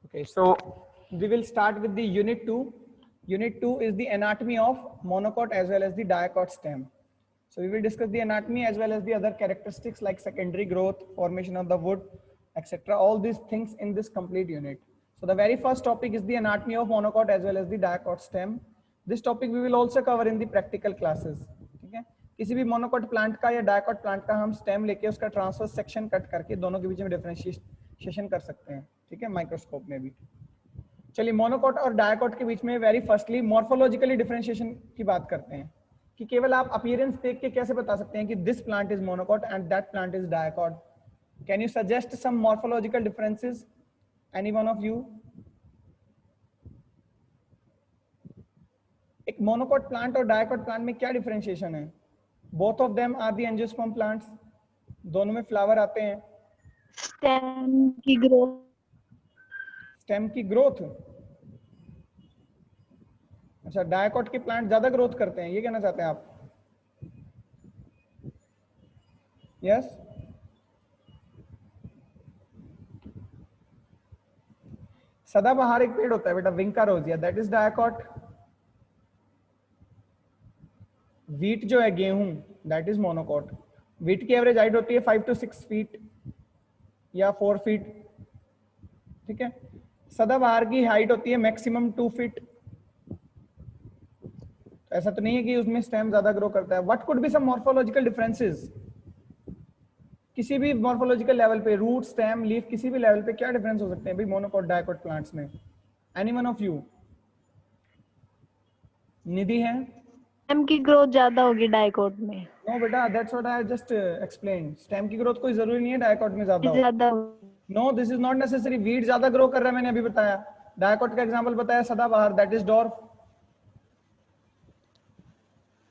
Okay, so we will start with the unit 2. Unit 2 is the anatomy of monocot as well as the dicot stem. So we will discuss the anatomy as well as the other characteristics like secondary growth, formation of the wood, etc. All these things in this complete unit. So the very first topic is the anatomy of monocot as well as the dicot stem. This topic we will also cover in the practical classes. ठीक है, किसी भी monocot plant का या dicot plant का हम stem लेके उसका ट्रांसवर्स सेक्शन कट करके दोनों के बीच में डिफरेंशिएशन कर सकते हैं, ठीक है, माइक्रोस्कोप में भी। चलिए मोनोकॉट और डायकॉट के बीच में वेरी फर्स्टली मॉर्फोलॉजिकली डिफरेंशिएशन की बात करते हैं कि केवल आप अपीयरेंस देख के कैसे बता सकते हैं कि this plant is monocot and that plant is dicot. Can you suggest some morphological differences, any one of you? एक मोनोकॉट प्लांट और डायकॉट प्लांट में क्या डिफरेंशिएशन है? Both of them are the angiosperm plants, दोनों में flower आते हैं। Stem की ग्रोथ। स्टेम की ग्रोथ, अच्छा, डायकॉट के प्लांट ज्यादा ग्रोथ करते हैं, ये कहना चाहते हैं आप? यस, सदाबहार एक पेड़ होता है बेटा, vinca rosea, that is dicot. Wheat जो है गेहूं, दैट इज मोनोकॉट। वीट की एवरेज हाइट होती है 5 to 6 फीट या 4 फीट, ठीक है। सदाबहार की हाइट होती है मैक्सिमम 2 फीट। तो ऐसा तो नहीं है कि उसमें स्टेम ज्यादा ग्रो करता है। What could be some morphological differences? किसी भी मॉर्फोलॉजिकल लेवल पे, रूट, स्टेम, लीफ, किसी भी लेवल पे क्या डिफरेंस हो सकते हैं भाई मोनोकॉट डायकॉट प्लांट्स में? Any one of you? Nidhi है? स्टेम की ग्रोथ ज्यादा होगी डायकॉट में। नो बेटा, that's what I just explain. Stem की ग्रोथ कोई जरूरी नहीं है डायकॉट में ज्यादा हो। ज्यादा no, this is not necessary. Wheat ज्यादा ग्रो कर रहा है, मैंने अभी बताया। डायकॉट का एग्जांपल बताया सदाबहार, that is dwarf.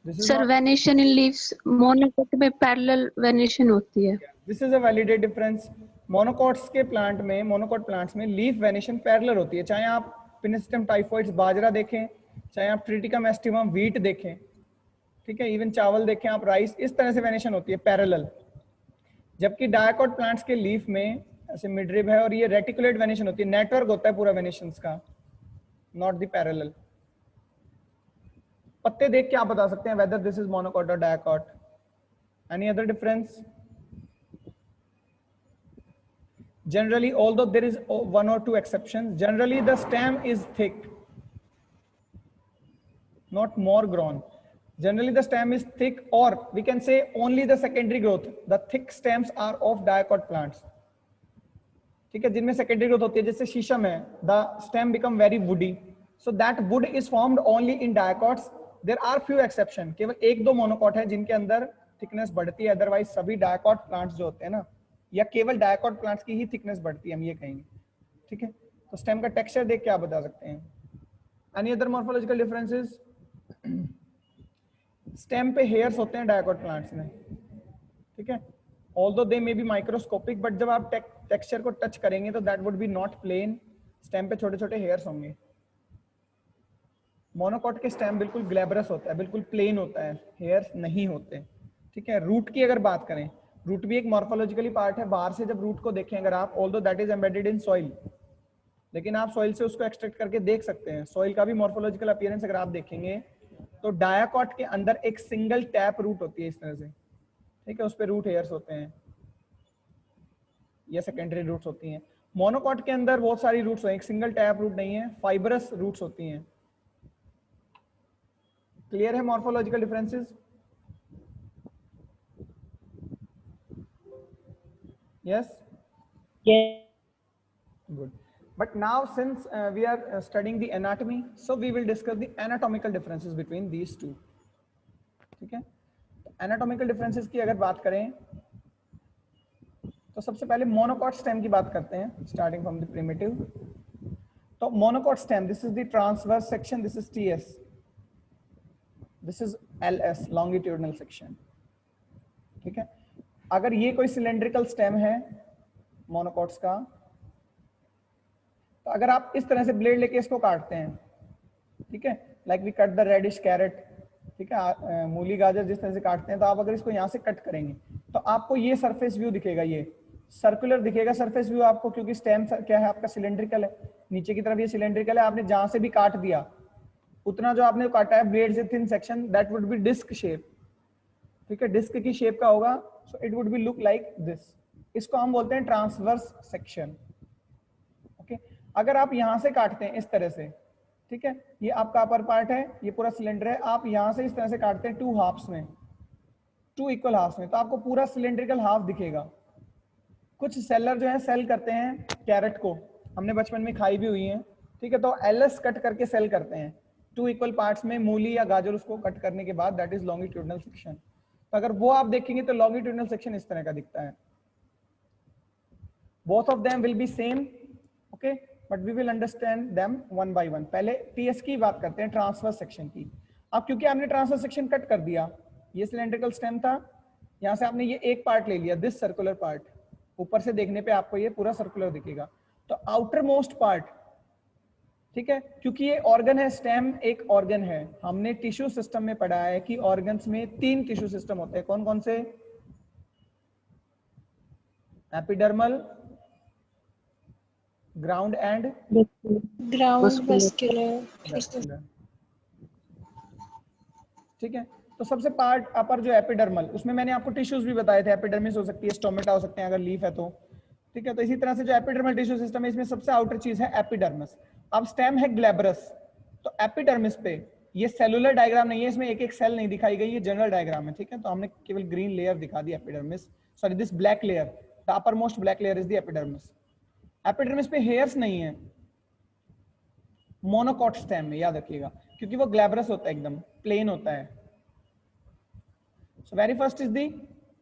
Sir venation in leaves monocot में पैरेलल वेनेशन होती है। This is a validate difference. Monocots के प्लांट में, मोनोकॉट प्लांट्स में लीफ वेनेशन पैरेलल होती है। चाहे आप पिनिस्टियम टाइफोइड्स बाजरा देखें, चाहे आप ट्रिटिकम एस्टिवम व्हीट देखें, ठीक है, इवन चावल देखें आप, राइस, इस तरह से वेनेशन होती है पैरेलल। जबकि डायकॉट प्लांट्स के लीफ में ऐसे मिडरिब है और ये रेटिकुलेट वेनेशन होती है, नेटवर्क होता है पूरा वेनेशंस का, नॉट द पैरेलल। पत्ते देख के आप बता सकते हैं वेदर दिस इज मोनोकॉट और dicot. Any other difference? Generally, although there is one or two exceptions, generally the stem is thick, not more grown. Generally the stem is thick, or we can say only the secondary growth. The thick stems are of dicot plants. ठीक है, जिनमें secondary growth होती है, जैसे शीशम है, the stem become very woody. So that wood is formed only in dicots. There are few exceptions. केवल एक दो मोनोकॉट है जिनके अंदर थिकनेस बढ़ती है, अदरवाइज सभी डायकॉट प्लांट्स जो होते हैं ना, या केवल डायकॉट प्लांट्स की ही थिकनेस बढ़ती है, हम ये कहेंगे, ठीक है। तो स्टेम का टेक्सचर देख के आप बता सकते हैं। Any other morphological differences? Stem पे हेयर्स होते हैं डायकॉट प्लांट्स में, ठीक है, although they may be microscopic, but जब आप टेक्सचर को टच करेंगे तो that would be not plain. Stem पे छोटे छोटे हेयर्स होंगे। मोनोकॉट के स्टेम बिल्कुल ग्लैबरस होता है, बिल्कुल प्लेन होता है, हेयर्स नहीं होते, ठीक है। रूट की अगर बात करें, रूट भी एक मॉर्फोलॉजिकली पार्ट है। बाहर से जब रूट को देखें अगर आप, although that is embedded in soil, लेकिन आप सॉइल से उसको एक्सट्रैक्ट करके देख सकते हैं। सॉइल का भी मॉर्फोलॉजिकल अपीयरेंस अगर आप देखेंगे तो डायकॉट के अंदर एक सिंगल टैप रूट होती है इस तरह से, ठीक है, उस पर रूट हेयर्स होते हैं, ये सेकेंडरी रूट्स होती हैं। मोनोकॉट के अंदर बहुत सारी रूट्स हैं, एक सिंगल टैप रूट नहीं है, फाइबरस रूट्स होती हैं। क्लियर है morphological differences? Yes? Yeah. Good. But now since we are studying the anatomy, so we will discuss the anatomical differences between these two. ठीक है? Anatomical differences की अगर बात करें तो सबसे पहले मोनोकॉट स्टेम की बात करते हैं, starting from the primitive. तो monocot stem, this is the transverse section, this is TS, this is LS, longitudinal section, ठीक है। अगर ये कोई सिलेंड्रिकल स्टेम है मोनोकॉट्स का, तो अगर आप इस तरह से ब्लेड लेके इसको काटते हैं, ठीक है, like we cut the radish carrot, ठीक है, मूली गाजर जिस तरह से काटते हैं, तो आप अगर इसको यहाँ से कट करेंगे तो आपको ये सरफेस व्यू दिखेगा, ये सर्कुलर दिखेगा सरफेस व्यू आपको, क्योंकि स्टेम क्या है आपका सिलेंड्रिकल है। नीचे की तरफ ये सिलेंड्रिकल है, आपने जहां से भी काट दिया उतना जो आपने काटा है ब्लेड से thin section, that would be disc shape, ठीक है, डिस्क की शेप का होगा, so it would be look like this, इसको हम बोलते हैं ट्रांसवर्स सेक्शन। ओके, अगर आप यहां से काटते हैं इस तरह से, ठीक है, ये आपका अपर पार्ट है, ये पूरा सिलेंडर है, आप यहां से इस तरह से काटते हैं टू हाफ्स में, टू इक्वल हाफ्स में, तो आपको पूरा सिलेंड्रिकल हाफ दिखेगा। कुछ सेलर जो है सेल करते हैं कैरेट को, हमने बचपन में खाई भी हुई है, ठीक है, तो एलएस कट करके सेल करते हैं टू इक्वल पार्ट्स में, मूली या गाजर उसको कट करने के बाद, दैट इज लॉन्गिट्यूडनल सेक्शन। तो अगर वो आप देखेंगे तो लॉन्गिट्यूडनल सेक्शन इस तरह का दिखता है। Both of them will be same, okay, but we will understand them one by one. पहले टीएस की बात करते हैं, ट्रांसवर्स सेक्शन की। अब क्योंकि आपने ट्रांसवर्स सेक्शन कट कर दिया, ये सिलेंड्रिकल स्टेम था, यहां से आपने ये एक पार्ट ले लिया, दिस सर्कुलर पार्ट, ऊपर से देखने पे आपको ये पूरा सर्कुलर दिखेगा, तो आउटर मोस्ट पार्ट, ठीक है, क्योंकि ये ऑर्गन है, स्टेम एक ऑर्गन है, हमने टिश्यू सिस्टम में पढ़ा है कि ऑर्गन्स में 3 टिश्यू सिस्टम होते हैं, कौन कौन से? Epidermal, ground and ground muscular. ठीक है, तो सबसे पार्ट अपर जो एपिडर्मल, उसमें मैंने आपको टिश्यूज भी बताए थे, एपिडर्मिस हो सकती है, स्टोमेटा हो सकते हैं अगर लीफ है तो, ठीक है, तो इसी तरह से जो एपिडर्मल टिश्यू सिस्टम है, इसमें सबसे आउटर चीज है एपिडर्मिस। अब स्टेम है ग्लैब्रस, तो एपिडर्मिस पे ये सेलुलर डायग्राम नहीं है, इसमें एक एक सेल नहीं दिखाई गई, ये जनरल डायग्राम है, ठीक है, तो हमने केवल ग्रीन लेयर दिखा the epidermis, sorry this black layer, the upper most black layer is the epidermis. Epidermis पे हेयर्स नहीं है मोनोकॉट स्टेम में, याद रखिएगा, क्योंकि वो ग्लैब्रस होता है, एकदम प्लेन होता है। So very first is the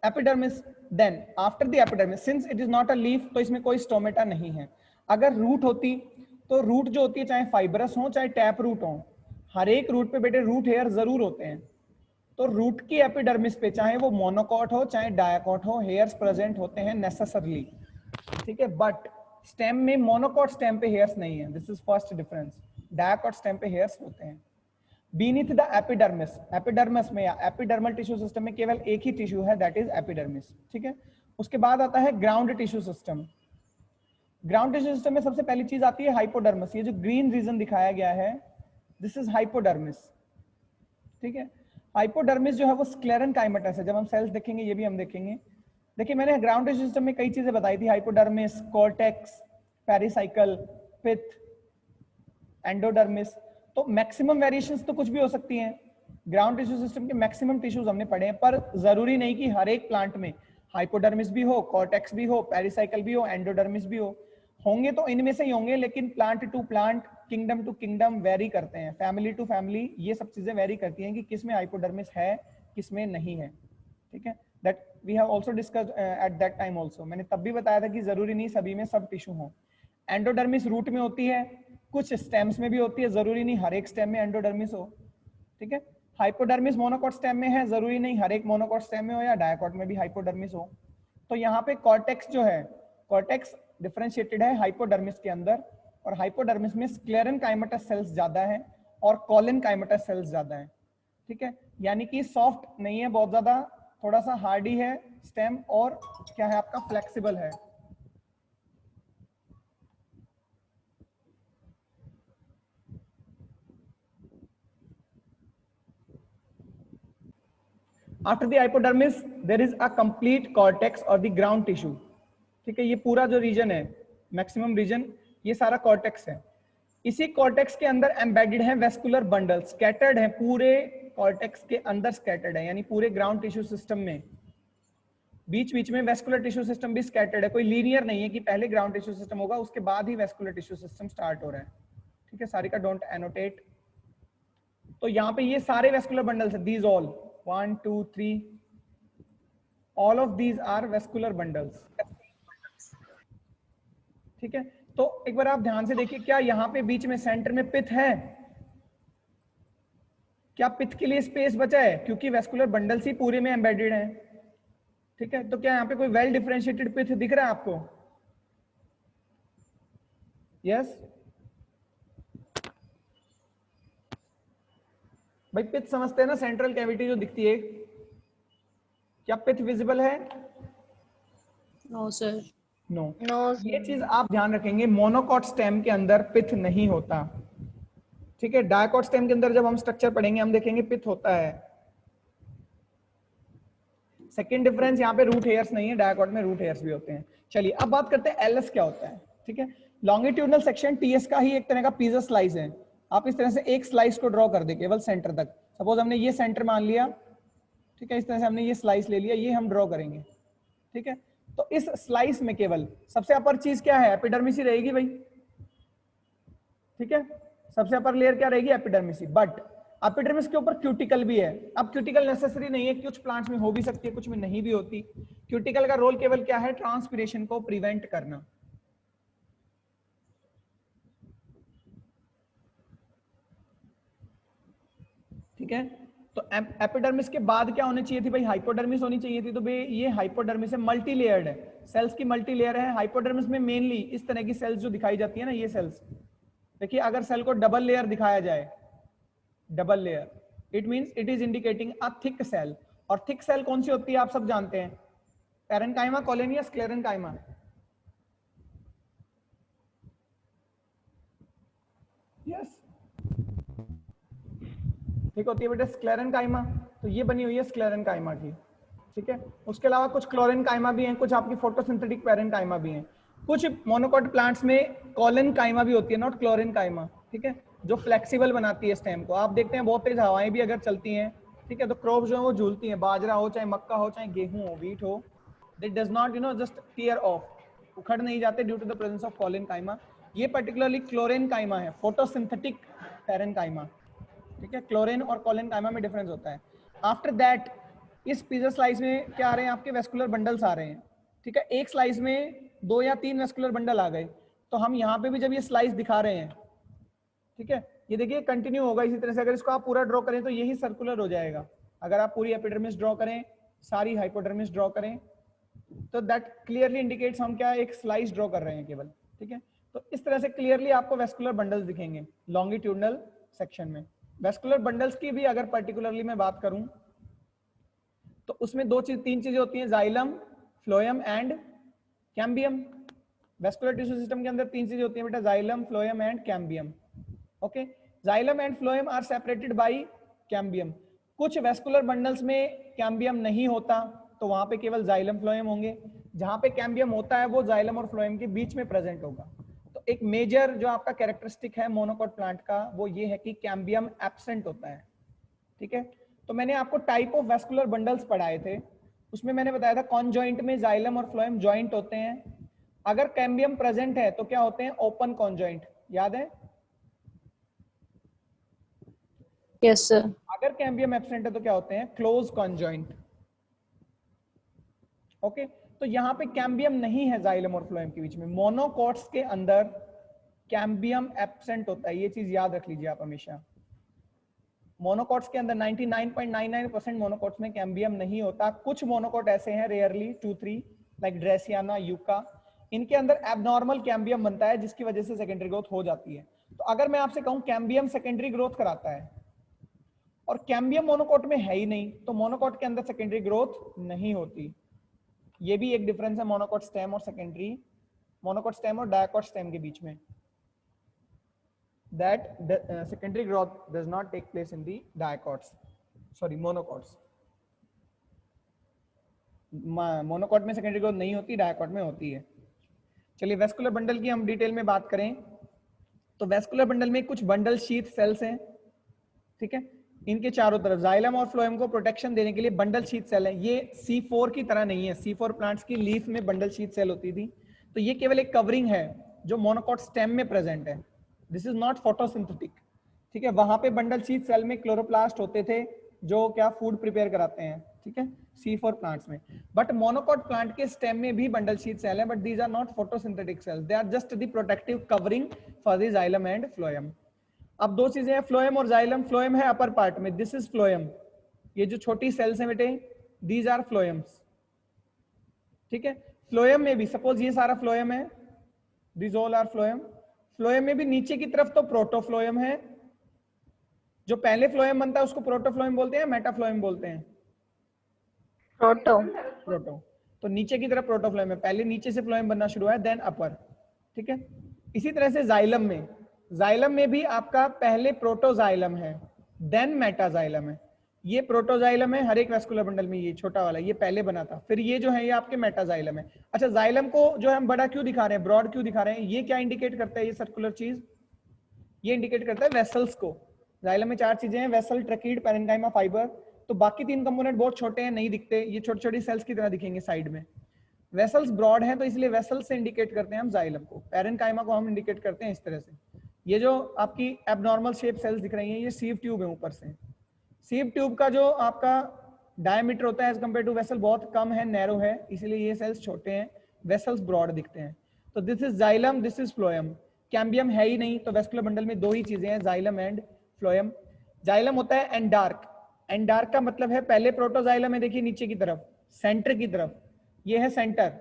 epidermis, then after the epidermis, since it is not a leaf, तो इसमें कोई स्टोमेटा नहीं है। अगर रूट होती तो रूट जो होती है चाहे फाइबरस हो चाहे टैप रूट हो, हर एक रूट पे बेटे रूट हेयर जरूर होते हैं, तो रूट की एपिडर्मिस पे चाहे वो मोनोकॉट हो चाहे डायकॉट हो, हेयर्स प्रेजेंट होते हैं नेसेसरली, ठीक है, बट स्टेम में मोनोकॉट स्टेम पे हेयर्स नहीं है, this is first difference, dicot stem पे हेयर्स होते हैं। बीनीथ द एपिडर्मिस, एपिडर्मिस में या एपिडर्मल टिश्यू सिस्टम में केवल एक ही टिश्यू है, दैट इज एपिडर्मिस, ठीक है। उसके बाद आता है ground tissue system. Ground tissue system में सबसे पहली चीज आती है हाइपोडर्मिस, ये जो ग्रीन रीजन दिखाया गया है, दिस इज हाइपोडर्मिस, ठीक है। हाइपोडर्मिस जो है वो स्क्लेरेनकाइमेटस है, जब हम सेल्स देखेंगे ये भी हम देखेंगे। देखिए मैंने ग्राउंड टिश्यू सिस्टम में कई चीजें बताई थी, हाइपोडर्मिस, कॉर्टेक्स, पेरिसाइकल, पिथ, एंडोडर्मिस, तो मैक्सिमम वेरिएशंस तो कुछ भी हो सकती हैं। ग्राउंड टिश्यू सिस्टम के मैक्सिमम टिश्यूज हमने पढ़े हैं, पर जरूरी नहीं कि हर एक प्लांट में हाइपोडर्मिस भी हो, कॉर्टेक्स भी हो, पेरिसाइकल भी हो, एंडोडर्मिस भी हो, होंगे तो इनमें से ही होंगे, लेकिन plant to plant, kingdom to kingdom vary करते हैं, फैमिली टू फैमिली ये सब चीजें वेरी करती हैं कि किस में हाइपोडर्मिस है किस में नहीं है, ठीक है। That we have also discussed at that time also, मैंने तब भी बताया था कि जरूरी नहीं सभी में सब टिश्यू हो। एंडोडर्मिस रूट में होती है, कुछ स्टेम्स में भी होती है, जरूरी नहीं हर एक स्टेम में एंडोडर्मिस हो, ठीक है। हाइपोडर्मिस मोनोकॉट स्टेम में है, जरूरी नहीं हर एक मोनोकॉट स्टेम में हो या डायकॉट में भी हाइपोडर्मिस हो। तो यहाँ पे कॉर्टेक्स जो है, कॉर्टेक्स डिफरेंशिएटेड है हाइपोडर्मिस के अंदर, और हाइपोडर्मिस में स्क्लेरेनकाइमेटस सेल्स ज्यादा है और कॉलिनकाइमेटस सेल्स ज्यादा है, ठीक है, यानी कि सॉफ्ट नहीं है बहुत ज्यादा, थोड़ा सा हार्डी है स्टेम, और क्या है आपका फ्लेक्सिबल है। After the hypodermis, there is a complete cortex or the ground tissue, ठीक है, ये पूरा जो रीजन है, मैक्सिमम रीजन, ये सारा कॉर्टेक्स है। इसी कॉर्टेक्स के अंदर एम्बेडेड है वेस्कुलर बंडल, स्कैटर्ड है पूरे कॉर्टेक्स के अंदर, स्कैटर्ड है, यानी पूरे ग्राउंड टिश्यू सिस्टम में बीच बीच में वेस्कुलर टिश्यू सिस्टम भी स्कैटर्ड है, कोई लीनियर नहीं है कि पहले ग्राउंड टिश्यू सिस्टम होगा उसके बाद ही वेस्कुलर टिश्यू सिस्टम स्टार्ट हो रहा है, ठीक है। Sarika don't annotate. तो यहाँ पे ये सारे वेस्कुलर बंडल्स है, these all 1 2 3, all of these are vascular bundles, ठीक है। तो एक बार आप ध्यान से देखिए, क्या यहाँ पे बीच में सेंटर में पिथ है? क्या पिथ के लिए स्पेस बचा है? क्योंकि वेस्कुलर बंडल्स ही पूरे में एम्बेडेड हैं, ठीक है। तो क्या यहाँ पे कोई वेल डिफरेंशिएटेड पिथ दिख रहा है आपको? यस भाई, पिथ समझते हैं ना, सेंट्रल कैविटी जो दिखती है, क्या पिथ विजिबल है? No sir. नो। नो ये चीज आप ध्यान रखेंगे, मोनोकॉट स्टेम के अंदर पिथ नहीं होता, ठीक है। डायकॉट स्टेम के अंदर जब हम स्ट्रक्चर पढ़ेंगे हम देखेंगे पिथ होता है। सेकंड डिफरेंस यहाँ पे रूट हेयर्स नहीं है, डायकॉट में रूट हेयर्स भी होते हैं। चलिए अब बात करते हैं एलएस क्या होता है, ठीक है। लॉन्गिट्यूडनल सेक्शन टीएस का ही एक तरह का पिज्जा स्लाइस है। आप इस तरह से एक स्लाइस को ड्रॉ कर दे केवल सेंटर तक, सपोज हमने ये सेंटर मान लिया, ठीक है, इस तरह से हमने ये स्लाइस ले लिया, ये हम ड्रॉ करेंगे, ठीक है। तो इस स्लाइस में केवल सबसे अपर चीज क्या है, एपिडर्मिस ही रहेगी भाई, ठीक है। सबसे अपर लेयर क्या रहेगी, एपिडर्मिस ही। बट एपिडर्मिस के ऊपर क्यूटिकल भी है। अब क्यूटिकल नेसेसरी नहीं है, कुछ प्लांट्स में हो भी सकती है, कुछ में नहीं भी होती। क्यूटिकल का रोल केवल क्या है, ट्रांसपिरेशन को प्रिवेंट करना, ठीक है। तो एपिडर्मिस के बाद क्या होनी चाहिए थी भाई, हाइपोडर्मिस होनी चाहिए थी। तो भाई ये हाइपोडर्मिस है, मल्टी लेयर्ड है, सेल्स की मल्टी लेयर है। हाइपोडर्मिस में मेनली इस तरह की सेल्स जो दिखाई जाती है ना, ये सेल्स देखिए, अगर सेल को डबल लेयर दिखाया जाए, double layer, it means it is indicating a thick cell. और थिक सेल कौन सी होती है आप सब जानते हैं, पैरेन्काइमा, कॉलोनिया, स्क्लेरेन्काइमा। यस, ठीक होती है बेटा स्क्लेरेन्काइमा। तो ये बनी हुई है स्क्लेरेन्काइमा की, ठीक है। उसके अलावा कुछ क्लोरेन्काइमा भी हैं, कुछ आपकी फोटोसिंथेटिक पैरेन्काइमा भी हैं। कुछ मोनोकॉट प्लांट्स में कॉलेनकाइमा भी होती है, नॉट क्लोरेन्काइमा, ठीक है, जो फ्लेक्सिबल बनाती है स्टेम को। आप देखते हैं बहुत तेज हवाएं भी अगर चलती हैं, ठीक है, तो क्रॉप जो है वो झूलती हैं, बाजरा हो चाहे मक्का हो चाहे गेहूं हो, व्हीट हो, it does not just tear off, उखड़ नहीं जाते due to the presence of collenchyma. ये पर्टिकुलरली क्लोरेनकाइमा है, फोटोसिंथेटिक पैरेन्काइमा, ठीक है। क्लोरीन और कॉलेनकाइमा में डिफरेंस होता है। आफ्टर दैट इस पिज्जा स्लाइस में क्या आ रहे हैं, आपके वेस्कुलर बंडल्स आ रहे हैं, ठीक है। एक स्लाइस में 2 या 3 वेस्कुलर बंडल आ गए, तो हम यहाँ पे भी जब ये स्लाइस दिखा रहे हैं, ठीक है, ये देखिए कंटिन्यू होगा इसी तरह से। अगर इसको आप पूरा ड्रॉ करें तो यही सर्कुलर हो जाएगा। अगर आप पूरी एपिडर्मिस ड्रॉ करें, सारी हाइपोडर्मिस ड्रॉ करें, तो दैट क्लियरली इंडिकेट्स हम क्या एक स्लाइस ड्रॉ कर रहे हैं केवल, ठीक है। तो इस तरह से क्लियरली आपको वेस्कुलर बंडल्स दिखेंगे लॉन्गिट्यूडनल सेक्शन में। वेस्कुलर बंडल्स की भी अगर पर्टिकुलरली मैं बात करूं तो उसमें 3 चीजें होती हैं, xylem, phloem and cambium. Vascular tissue system के अंदर 3 चीजें होती हैं बेटा, xylem, phloem and cambium. Okay, xylem and phloem are separated by cambium. कुछ वेस्कुलर बंडल्स में कैम्बियम नहीं होता, तो वहां पे केवल जाइलम फ्लोएम होंगे। जहां पे कैम्बियम होता है वो जाइलम और फ्लोएम के बीच में प्रेजेंट होगा। तो एक मेजर जो आपका कैरेक्टरिस्टिक है मोनोकॉट प्लांट का, वो ये है कि कैम्बियम एब्सेंट होता है, ठीक है। तो मैंने आपको टाइप ऑफ वेस्कुलर बंडल्स पढ़ाए थे, उसमें मैंने बताया था कॉन्जॉइंट में जाइलम और फ्लोएम जॉइंट होते हैं। अगर कैम्बियम प्रेजेंट है तो क्या होते हैं, ओपन कॉन्जॉइंट, याद है। Yes sir. अगर कैम्बियम एब्सेंट है तो क्या होते हैं, क्लोज कॉन्जॉइंट। ओके, तो यहाँ पे कैम्बियम नहीं है जाइलम और फ्लोएम के बीच में। मोनोकॉट्स के अंदर कैम्बियम एब्सेंट होता है, ये चीज याद रख लीजिए आप हमेशा। मोनोकॉट्स के अंदर 99.99% मोनोकॉट्स में कैम्बियम नहीं होता। कुछ मोनोकॉट ऐसे हैं, रेयरली 2-3 लाइक ड्रेसियाना, यूका, इनके अंदर एबनॉर्मल कैम्बियम बनता है जिसकी वजह से सेकेंडरी ग्रोथ हो जाती है। तो अगर मैं आपसे कहूं कैम्बियम सेकेंडरी ग्रोथ कराता है और कैम्बियम मोनोकॉट में है ही नहीं, तो मोनोकॉट के अंदर सेकेंडरी ग्रोथ नहीं होती। ये भी एक डिफरेंस है मोनोकॉट स्टेम और सेकेंडरी, मोनोकॉट स्टेम और डायकॉट स्टेम के बीच में, that the secondary growth does not take place in the dicots, sorry monocots। Monocot में सेकेंडरी ग्रोथ नहीं होती, डायकॉट में होती है। चलिए वेस्कुलर बंडल की हम डिटेल में बात करें तो वेस्कुलर बंडल में कुछ बंडल शीथ सेल्स हैं, ठीक है। इनके चारों तरफ जाइलम और फ्लोएम को प्रोटेक्शन देने के लिए बंडल शीथ सेल है। ये C4 की तरह नहीं है, C4 प्लांट्स की लीफ में बंडल शीथ सेल होती थी, तो ये केवल एक कवरिंग है जो मोनोकॉट स्टेम में प्रेजेंट है। दिस इज नॉट फोटोसिंथेटिक, ठीक है। वहां पे बंडल शीथ सेल में क्लोरोप्लास्ट होते थे जो क्या फूड प्रिपेयर कराते हैं, ठीक है, C4 प्लांट्स में। बट मोनोकॉट प्लांट के स्टेम में भी बंडल शीथ सेल है, but these are not photosynthetic cells, they are just the protective covering for the xylem and phloem. अब 2 चीजें हैं, फ्लोएम और जाइलम। फ्लोएम है अपर पार्ट में, दिस इज फ्लोएम, ये जो छोटी सेल्स हैं बेटे, दीज आर फ्लोएम्स, ठीक है। फ्लोएम में भी सपोज ये सारा फ्लोएम है, these all are phloem. Phloem में भी नीचे की तरफ तो प्रोटोफ्लोएम है, जो पहले फ्लोएम बनता है उसको प्रोटोफ्लोएम बोलते हैं, मेटाफ्लोएम बोलते हैं, प्रोटो। प्रोटो। तो नीचे की तरफ प्रोटोफ्लोएम है, पहले नीचे से फ्लोएम बनना शुरू है, देन अपर, ठीक है। इसी तरह से जाइलम में भी आपका पहले प्रोटोजाइलम है, देन मेटाजाइलम है। ये प्रोटोजाइलम है हर एक वेस्कुलर बंडल में, ये छोटा वाला ये पहले बना था, फिर ये जो है ये आपके मेटाजाइलम है। अच्छा, जाइलम को जो हम बड़ा क्यों दिखा रहे हैं, ब्रॉड क्यों दिखा रहे हैं, ये क्या इंडिकेट करता है, ये सर्कुलर चीज ये इंडिकेट करता है वेसल्स को। जाइलम में 4 चीजें हैं, वेसल, ट्रकीड, पैरेन्काइमा, फाइबर। तो बाकी 3 कंपोनेंट बहुत छोटे हैं, नहीं दिखते, ये छोटी छोटी सेल्स की तरह दिखेंगे साइड में। वेसल्स ब्रॉड हैं तो इसलिए वेसल्स से इंडिकेट करते हैं हम जाइलम को। पैरेन्काइमा को हम इंडिकेट करते हैं इस तरह से। ये जो आपकी एबनॉर्मल शेप सेल्स दिख रही हैं ये सीव ट्यूब है ऊपर से। सीव ट्यूब का जो आपका डायमीटर होता है एज कम्पेयर टू वेसल बहुत कम है, नैरो है, इसलिए ये सेल्स छोटे हैं, वेसल्स ब्रॉड दिखते हैं। तो this is xylem, this is phloem. Cambium है ही नहीं, तो वेस्कुलर बंडल में 2 ही चीजें हैं, जाइलम एंड फ्लोएम। जाइलम होता है एंडार्क। एंडार्क का मतलब है पहले प्रोटोजाइलम है, देखिए नीचे की तरफ, सेंटर की तरफ, ये है सेंटर,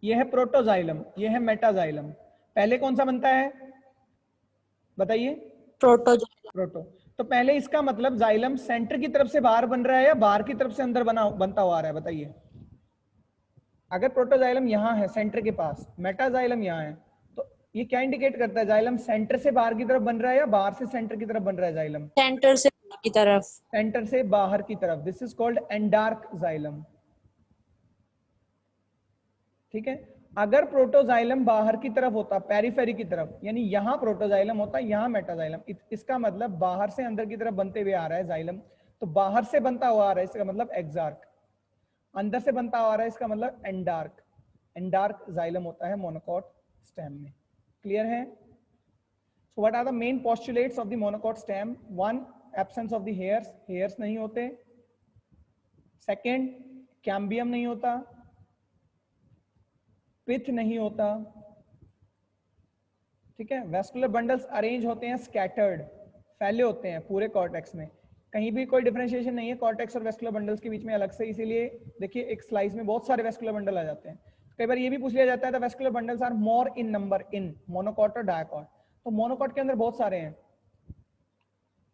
ये है प्रोटोजाइलम, ये है मेटाजाइलम। पहले कौन सा बनता है बताइए? प्रोटो। तो पहले इसका मतलब जाइलम सेंटर की तरफ से बाहर बन रहा है या बाहर की तरफ से अंदर बनता हुआ आ रहा है, बताइए। अगर प्रोटोजाइलम यहाँ है सेंटर के पास, मेटाजाइलम यहाँ है, तो ये क्या इंडिकेट करता है, जाइलम सेंटर से बाहर की तरफ बन रहा है या बाहर से सेंटर की तरफ बन रहा है जाइलम? सेंटर से बाहर की तरफ। सेंटर से बाहर की तरफ। दिस इज कॉल्ड एंडार्क जाइलम, ठीक है। अगर प्रोटोजाइलम बाहर की तरफ होता, पेरिफेरी की तरफ, यानी यहाँ प्रोटोजाइलम होता, यहाँ मेटाजाइलम, इसका मतलब बाहर से अंदर की तरफ बनते हुए आ रहा है जाइलम, तो बाहर से बनता हुआ आ रहा है इसका मतलब एक्सार्क, अंदर से बनता हुआ आ रहा है इसका मतलब एंडार्क। एंडार्क जाइलम होता है मोनोकॉट स्टेम में। क्लियर है? So what are the main postulates of the monocot stem? 1, absence of the hairs, hairs नहीं होते। सेकेंड, कैम्बियम नहीं होता, पिथ नहीं होता, ठीक है। वेस्कुलर बंडल्स अरेंज होते हैं स्कैटर्ड, फैले होते हैं पूरे कॉर्टेक्स में, कहीं भी कोई डिफरेंशिएशन नहीं है कॉर्टेक्स और वेस्कुलर बंडल्स के बीच में अलग से, इसीलिए देखिए एक स्लाइस में बहुत सारे वेस्कुलर बंडल आ जाते हैं। कई बार ये भी पूछ लिया जाता है the vascular bundles are more in number in monocot और डायकॉट, तो मोनोकॉट के अंदर बहुत सारे हैं,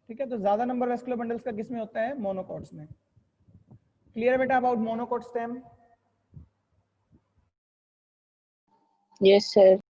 ठीक है, तो ज्यादा नंबर वेस्कुलर बंडल्स का किस में होता है? मोनोकॉट्स में। क्लियर है बेटा about monocot stem? Yes, sir.